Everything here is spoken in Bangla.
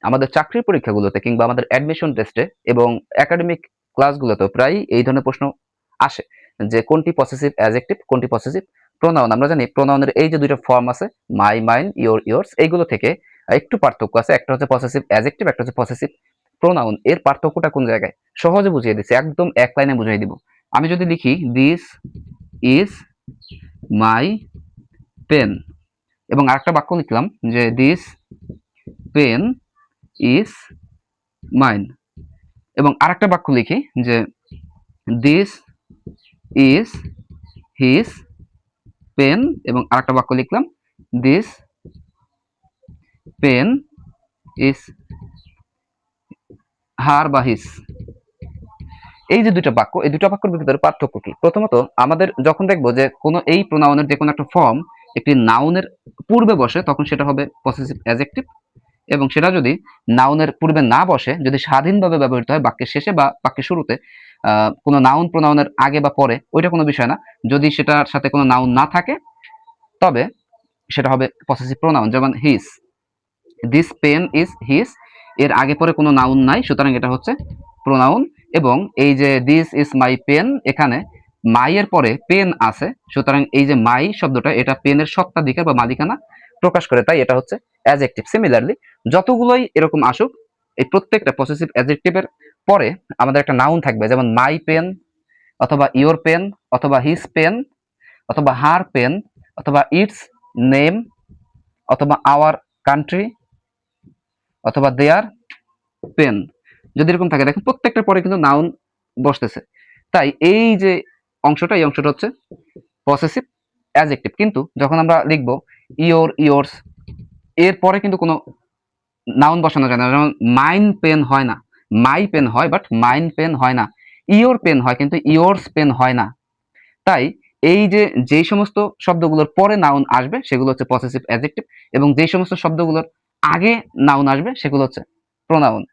আমাদের চাকরির পরীক্ষাগুলোতে কিংবা আমাদের অ্যাডমিশন টেস্টে এবং একাডেমিক ক্লাসগুলোতে প্রায় এই ধরনের প্রশ্ন আসে যে কোনটি পসেসিভ অ্যাডজেক্টিভ, কোনটি পসেসিভ প্রোনাউন। আমরা জানি প্রোনাউনের এই যে দুইটা ফর্ম আছে, মাই, মাইন, ইয়োর, ইয়োর্স, এইগুলো থেকে একটু পার্থক্য আছে। একটা হচ্ছে পসেসিভ অ্যাডজেক্টিভ, একটা হচ্ছে পসেসিভ প্রোনাউন। এর পার্থক্যটা কোন জায়গায়? সহজে বুঝিয়ে দিচ্ছি, একদম এক লাইনে বুঝিয়ে দিব। আমি যদি লিখি দিস ইজ মাই পেন এবং আরেকটা বাক্য লিখলাম যে দিস পেন ইজ মাইন, এবং আরেকটা বাক্য লিখি যে দিস ইজ হিজ পেন, এবং আরেকটা বাক্য লিখলাম দিস পেন ইজ হার বা হিজ। এই যে দুইটা বাক্য, এই দুইটা বাক্যের ভিতরে পার্থক্য কি? প্রথমত আমাদের যখন দেখবো যে কোনো এই প্রোনাউনের যে কোনো একটা ফর্ম একটি নাউনের পূর্বে বসে, তখন সেটা হবে পসেসিভ অ্যাডজেক্টিভ, এবং সেটা যদি নাউনের পূর্বে না বসে, যদি স্বাধীনভাবে ব্যবহৃত হয় বাক্যের শেষে বা বাক্যের শুরুতে, কোনো নাউন প্রোনাউনের আগে বা পরে, ওইটা কোনো বিষয় না। যদি সেটার সাথে কোনো নাউন না থাকে তবে সেটা হবে পসেসিভ প্রোনাউন। যেমন his, this pen is his, এর আগে পরে কোনো নাউন নাই, সুতরাং এটা হচ্ছে প্রোনাউন। এবং এই যে দিস ইজ মাই পেন, এখানে মাই এর পরে পেন আছে, সুতরাং এই যে মাই শব্দটা এটা পেনের সত্ত্বাধিকার বা মালিকানা প্রকাশ করে, তাই এটা হচ্ছে অ্যাডজেক্টিভ। সিমিলারলি যতগুলোই এরকম আসুক, এই প্রত্যেকটা পসেসিভ অ্যাডজেক্টিভের পরে আমাদের একটা নাউন থাকবে, যেমন মাই পেন, অথবা ইওর পেন, অথবা হিজ পেন, অথবা হার পেন, অথবা ইটস নেম, অথবা আওয়ার কান্ট্রি, অথবা দেয়ার পেন। যদি এরকম থাকে, দেখেন প্রত্যেকটার পরে কিন্তু নাউন বসতেছে। তাই এই যে অংশটা, এই অংশটা হচ্ছে পসেসিভ অ্যাডজেক্টিভ। কিন্তু যখন আমরা লিখব ইওর, ইয়োর্স, এর পরে কিন্তু কোনো নাউন বসানো যায় না। যেমন মাইন পেন হয় না, মাই পেন হয় বাট মাইন পেন হয় না। ইওর পেন হয় কিন্তু ইয়োর্স পেন হয় না। তাই এই যে যেই সমস্ত শব্দগুলোর পরে নাউন আসবে সেগুলো হচ্ছে পসেসিভ অ্যাডজেক্টিভ, এবং যেই সমস্ত শব্দগুলোর আগে নাউন আসবে সেগুলো হচ্ছে প্রোনাউন।